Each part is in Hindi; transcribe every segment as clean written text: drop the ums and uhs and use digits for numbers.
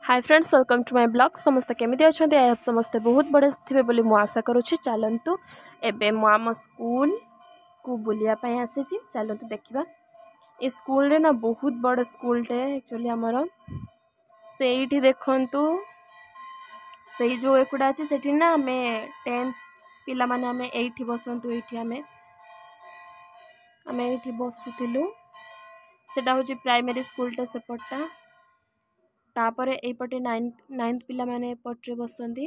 Hi friends, welcome to my blog. समस्त केमी अच्छा? आई समस्ते बहुत बड़े थे बोली मुझे आशा करुँची। चलतु एवं मुझ स्कूल को बुलायापी आसी। चलतु देखा ये स्कूल रे ना बहुत बड़ स्कूलटे एक्चुअली आमर से देखु से जो एकुटा अच्छे से ना आम 10th पिला माने आम ये बसतु ये बसुलु से हूँ प्राइमरी स्कूलटा सेपटा तापर एपटे नाइन्थ पिला माने एपटे बसंती।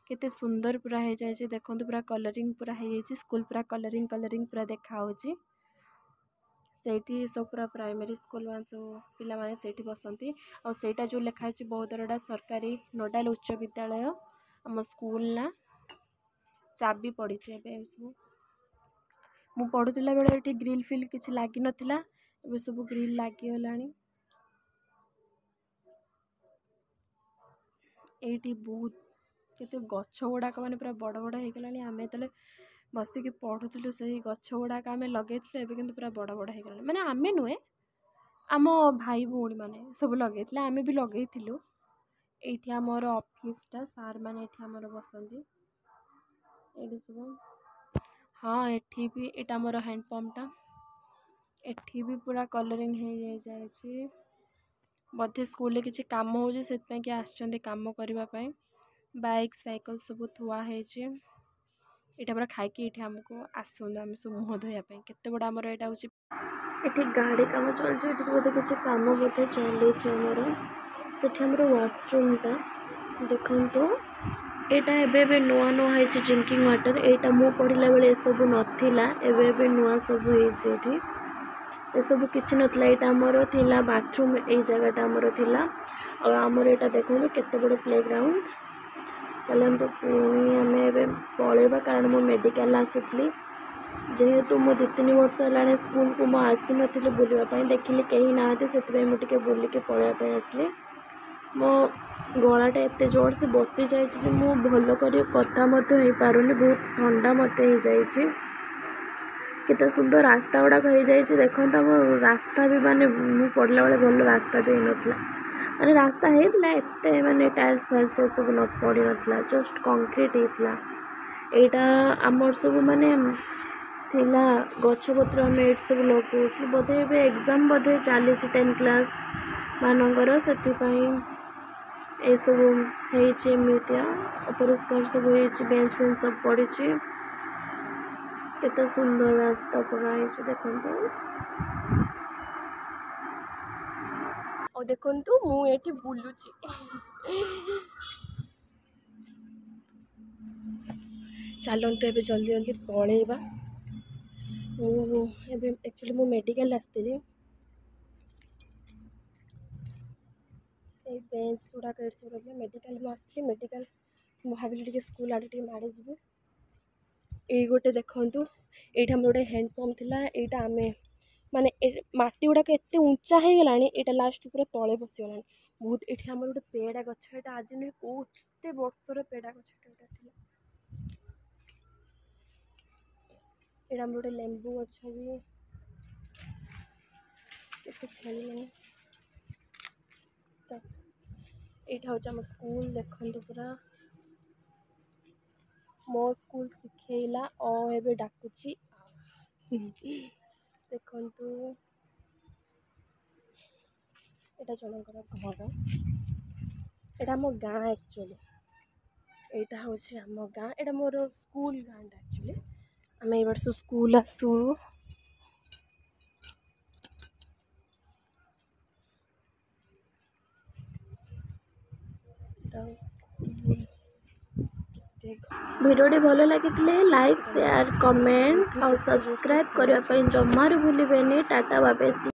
केते सुंदर पूरा हो जाए देखो पूरा कलरिंग पूरा हो जाए स्कूल पूरा कलरिंग पूरा देखा से सब पूरा प्राइमरी स्कूल मान सब पिला माने से बसंती। और सेटा जो लिखाई बहुदरडा सरकारी नोडाल उच्च विद्यालय आम स्कूल ना चाबी पड़ी सब मु पढ़ुला बेले ये ग्रिल फिल किसी लगी नाला सब ग्रिल लगिगला। ये बहुत केते गछ गुड़ाक मैंने पूरा बड़ बड़ हो गला। आम जो बसिक पढ़ुलु से गछ गुड़ाक आम लगे कि पूरा बड़ बड़ हो गला। मैंने आम नुहे आम भाई भौणी मैंने सब लगे आम भी लगे ये आमर ऑफिसटा सार मैंने आमर बसंती ये सब। हाँ ये भी यहाँ आमर हैंडपंपटा ये भी पूरा कलरिंग हो जाए बोधे स्कूल किसी कम हो कम करने बाइक साइकिल सब थुआ यहाँ पूरा खाई आमको आसुन आम सब मुह धोयापाई केते बड़ा आमर यहाँ हूँ ये गाड़ी कम चलती बोधे किसी कम बोधे चलर से वाशरूमटा देखु यहाँ नुआ नुआ है ड्रिंकिंग वाटर यहाँ मु पढ़ला बेले सब नाला एवं नुआ सब ये सब किसी नाला यहाँ आमर थिला बाथरूम ये जगटा आमर थिला और आमर यहाँ देखो केते बड़ प्ले ग्राउंड। चलते पुणी आम पलैबा कारण मु मेडिकल आसी जेहेतु मो 2-3 वर्ष है स्कूल को आसी नी बुलापाई देखिली कहीं ना से मुझे बुलिक पलैया आसली। मो गलाटा एत जोर से बसी जाइए मु भल कर कथा पारुनी बहुत ठंडा मत हो जाए केते सुंदर रास्ता गुड़ाक हो जाए देखो आम रास्ता भी माने मु पढ़ला बेले भल रास्ता भी होता माने रास्ता होता एत माने टाइल्स फाइल्स सब न पड़ी नाला जस्ट कंक्रीट होता यहाँ आमर सब माने थिला गछपत्र आम ये सब लगुल बोधे ए एग्जाम बोधे चली 10th क्लास मानकर से ये सब होमतिया अपरिष्कार सब हो बेंच बेंच सब पड़ी केते सुंदर रास्ता पूरा देखो और देखु मुझे बुलूची चलते ए जल्दी जल्दी पलैबा एक्चुअली मु मेडिकल आसती बेंच गुड़ाक मेडिकल मुझे मेडिकल भाविली स्कूल आड़े माड़े जी ये गोटे देखु ये गोटे हैंडपंप थी यहाँ आम माने माटी गुड़ाक एत उंचा हो गला यहाँ लास्ट पूरा तले बसीगला बहुत। ये आम गोटे पेड़ा गछ यहाँ आज नुहे कौते वर्षर पेड़ा गछ यहाँ आम गोटे लेंबू गछ भी छेली यहाँ हूँ आम स्कूल देखु पूरा मो स्कूल शिखेला और एवं डाकुची देखु यहाँ जनकर घर यहाँ आम गाँ एक्चुअली यहाँ हूँ आम गाँ यहाँ मोर स्कूल गाँटा एक्चुअली आम ए वर्ष स्कूल आसू भिडियोटी भल लगी लाइक शेयर कमेंट और सब्सक्राइब करने जमार भूलें। Tata bye bye.